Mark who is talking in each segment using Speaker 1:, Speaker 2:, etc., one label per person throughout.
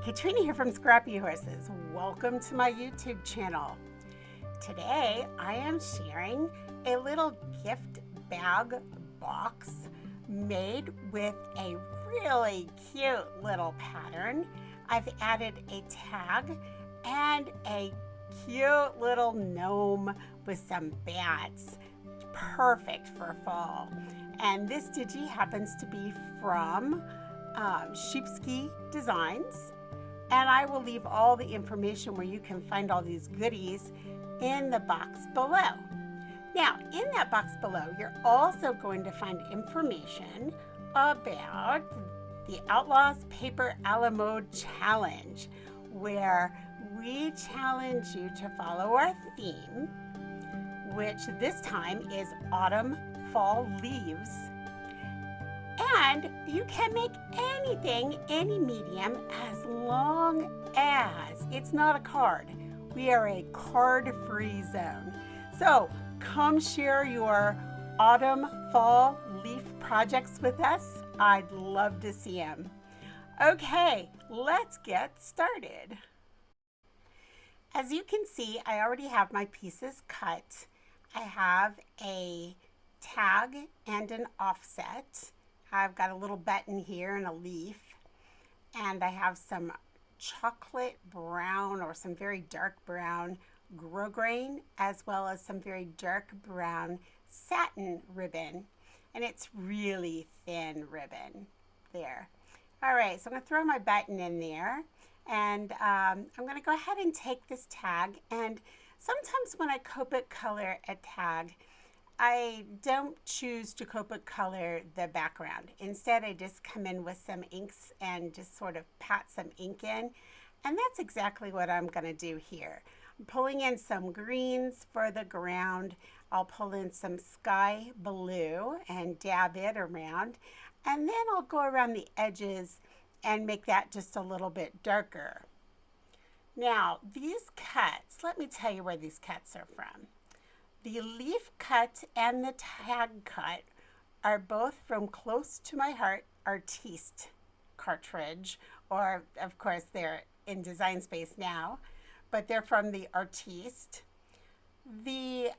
Speaker 1: Katrina here from Scrappy Horses. Welcome to my YouTube channel. Today I am sharing a little gift bag box made with a really cute little pattern. I've added a tag and a cute little gnome with some bats. Perfect for fall. And this digi happens to be from Sheepski Designs. And I will leave all the information where you can find all these goodies in the box below. Now, in that box below, you're also going to find information about the Outlaws Paper a la Mode Challenge, where we challenge you to follow our theme, which this time is autumn fall leaves. And you can make anything, any medium, as long as it's not a card. We are a card-free zone. So come share your autumn, fall leaf projects with us. I'd love to see them. Okay, let's get started. As you can see, I already have my pieces cut. I have a tag and an offset. I've got a little button here and a leaf, and I have some chocolate brown or some very dark brown Gros grain, as well as some very dark brown satin ribbon, and it's really thin ribbon there. All right, so I'm going to throw my button in there, and I'm going to go ahead and take this tag. And sometimes when I Copic color a tag, I don't choose to Copic color the background. Instead, I just come in with some inks and just sort of pat some ink in. And that's exactly what I'm going to do here. I'm pulling in some greens for the ground. I'll pull in some sky blue and dab it around. And then I'll go around the edges and make that just a little bit darker. Now, these cuts, let me tell you where these cuts are from. The leaf cut and the tag cut are both from Close to My Heart Artiste cartridge, or of course they're in Design Space now, but they're from the Artiste. The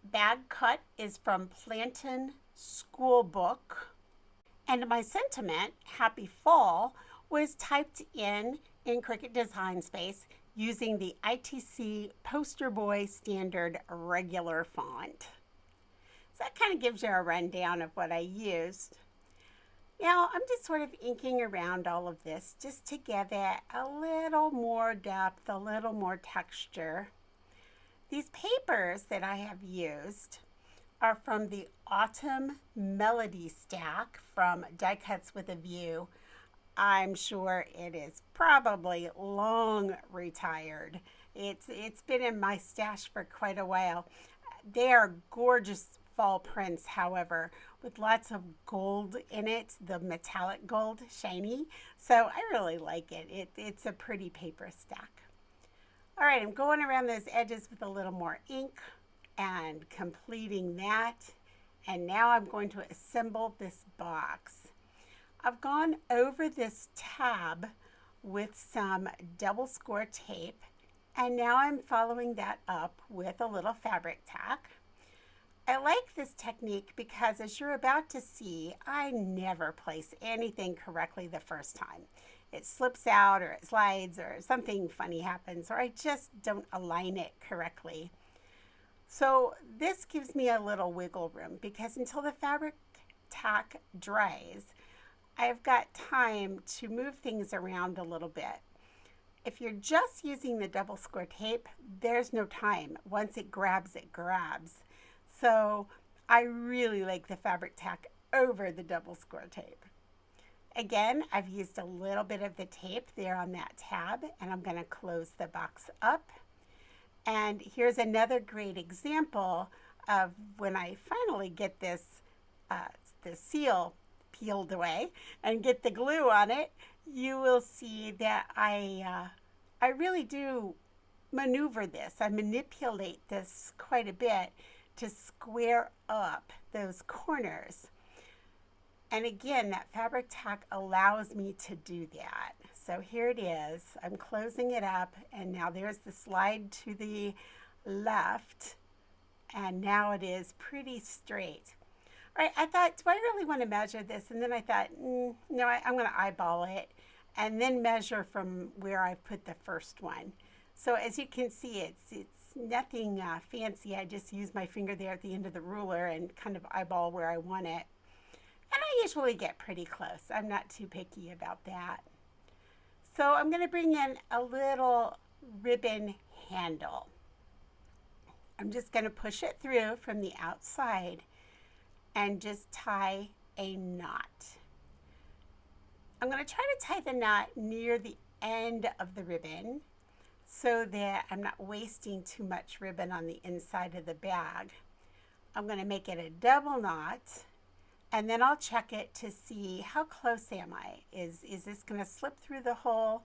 Speaker 1: bag cut is from Plantin SchoolBook, and my sentiment, Happy Fall, was typed in Cricut Design Space using the ITC Poster Boy Standard regular font. So that kind of gives you a rundown of what I used. Now I'm just sort of inking around all of this just to give it a little more depth, a little more texture. These papers that I have used are from the Autumn Melody Stack from Die Cuts with a View. I'm sure it is probably long retired. It's been in my stash for quite a while. They are gorgeous fall prints, however, with lots of gold in it, the metallic gold, shiny. So I really like it. It's a pretty paper stack. All right, I'm going around those edges with a little more ink and completing that. And now I'm going to assemble this box. I've gone over this tab with some double score tape, and now I'm following that up with a little fabric tack. I like this technique because, as you're about to see, I never place anything correctly the first time. It slips out, or it slides, or something funny happens, or I just don't align it correctly. So this gives me a little wiggle room, because until the fabric tack dries, I've got time to move things around a little bit. If you're just using the double score tape, there's no time. Once it grabs, it grabs. So I really like the fabric tack over the double score tape. Again, I've used a little bit of the tape there on that tab, and I'm going to close the box up. And here's another great example of when I finally get this the seal peeled away and get the glue on it. You will see that I really do maneuver this. I manipulate this quite a bit to square up those corners. And again, that fabric tack allows me to do that. So here it is. I'm closing it up, and now there's the slide to the left, and now it is pretty straight. All right, I thought, do I really want to measure this? And then I thought, no, I'm going to eyeball it and then measure from where I put the first one. So as you can see, it's nothing fancy. I just use my finger there at the end of the ruler and kind of eyeball where I want it. And I usually get pretty close. I'm not too picky about that. So I'm going to bring in a little ribbon handle. I'm just going to push it through from the outside and just tie a knot. I'm going to try to tie the knot near the end of the ribbon so that I'm not wasting too much ribbon on the inside of the bag. I'm going to make it a double knot, and then I'll check it to see how close am I. Is this going to slip through the hole?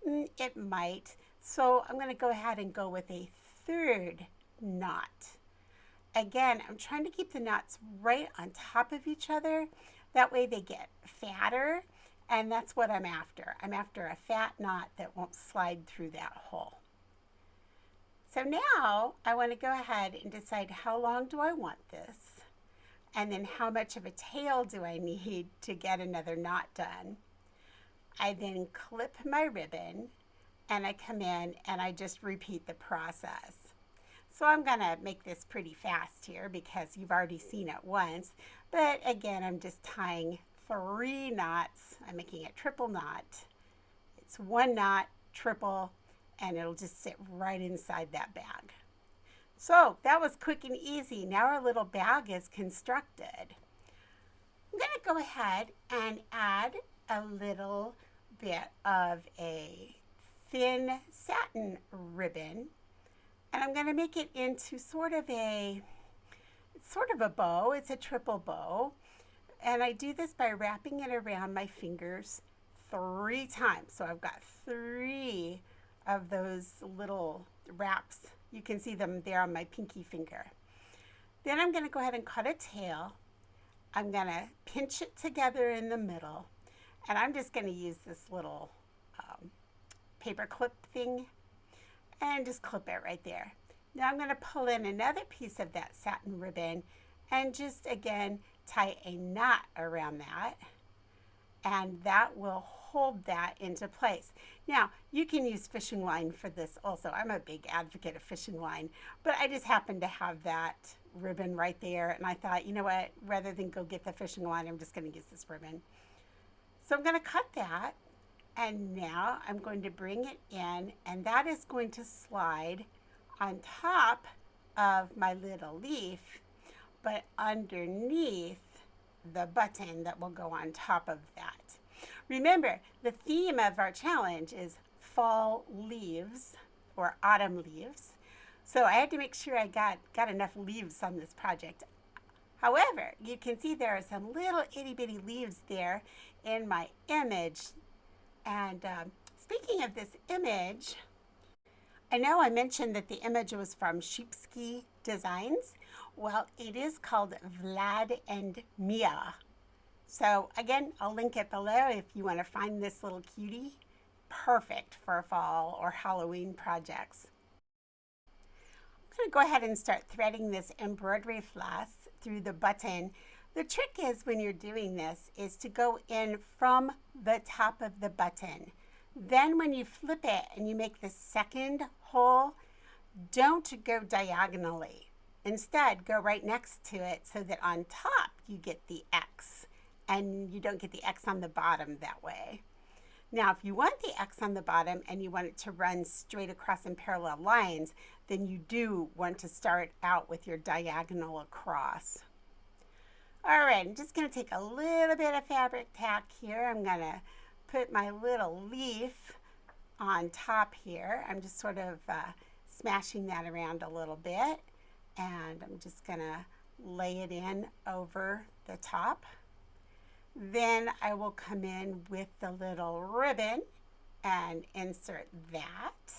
Speaker 1: It might. So I'm going to go ahead and go with a third knot. Again, I'm trying to keep the knots right on top of each other. That way they get fatter, and that's what I'm after. I'm after a fat knot that won't slide through that hole. So now I want to go ahead and decide how long do I want this, and then how much of a tail do I need to get another knot done. I then clip my ribbon, and I come in and I just repeat the process. So I'm going to make this pretty fast here because you've already seen it once. But again, I'm just tying 3 knots. I'm making a triple knot. It's 1 knot, triple, and it'll just sit right inside that bag. So that was quick and easy. Now our little bag is constructed. I'm going to go ahead and add a little bit of a thin satin ribbon, and I'm going to make it into sort of a bow. It's a triple bow, and I do this by wrapping it around my fingers 3 times. So I've got 3 of those little wraps. You can see them there on my pinky finger. Then I'm going to go ahead and cut a tail. I'm going to pinch it together in the middle, and I'm just going to use this little paper clip thing and just clip it right there. Now I'm going to pull in another piece of that satin ribbon and just again tie a knot around that, and that will hold that into place. Now you can use fishing line for this also. I'm a big advocate of fishing line, but I just happen to have that ribbon right there, and I thought, you know what, rather than go get the fishing line, I'm just going to use this ribbon. So I'm going to cut that, and now I'm going to bring it in, and that is going to slide on top of my little leaf, but underneath the button that will go on top of that. Remember, the theme of our challenge is fall leaves or autumn leaves. So I had to make sure I got enough leaves on this project. However, you can see there are some little itty bitty leaves there in my image. And speaking of this image, I know I mentioned that the image was from Sheepsky Designs. Well, it is called Vlad and Mia. So again, I'll link it below if you want to find this little cutie. Perfect for fall or Halloween projects. I'm going to go ahead and start threading this embroidery floss through the button. The trick is when you're doing this is to go in from the top of the button. Then when you flip it and you make the second hole, don't go diagonally. Instead, go right next to it so that on top you get the X and you don't get the X on the bottom that way. Now, if you want the X on the bottom and you want it to run straight across in parallel lines, then you do want to start out with your diagonal across. All right, I'm just going to take a little bit of fabric tack here. I'm going to put my little leaf on top here. I'm just sort of smashing that around a little bit, and I'm just going to lay it in over the top. Then I will come in with the little ribbon and insert that.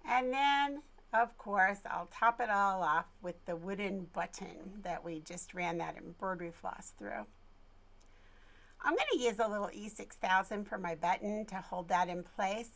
Speaker 1: And then, of course, I'll top it all off with the wooden button that we just ran that embroidery floss through. I'm going to use a little E6000 for my button to hold that in place.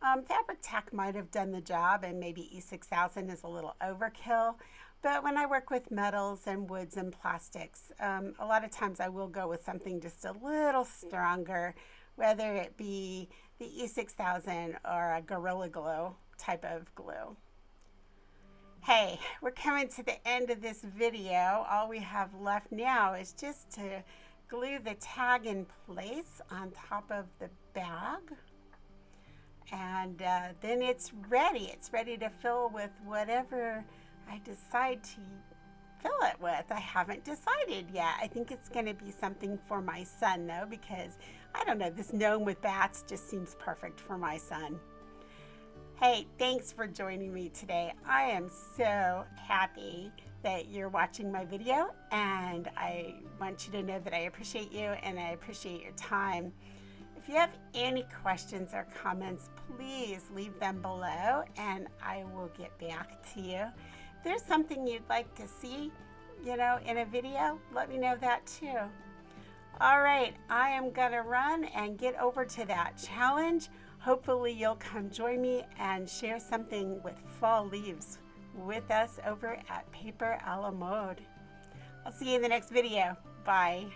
Speaker 1: Fabric tack might have done the job, and maybe E6000 is a little overkill. But when I work with metals and woods and plastics, a lot of times I will go with something just a little stronger, whether it be the E6000 or a Gorilla Glue type of glue. Hey, we're coming to the end of this video. All we have left now is just to glue the tag in place on top of the bag. And then it's ready. It's ready to fill with whatever I decide to fill it with. I haven't decided yet. I think it's going to be something for my son, though, because, I don't know, this gnome with bats just seems perfect for my son. Hey, thanks for joining me today. I am so happy that you're watching my video, and I want you to know that I appreciate you and I appreciate your time. If you have any questions or comments, please leave them below and I will get back to you. If there's something you'd like to see, in a video, let me know that too. All right, I am gonna run and get over to that challenge. Hopefully you'll come join me and share something with fall leaves with us over at Paper a la Mode. I'll see you in the next video. Bye.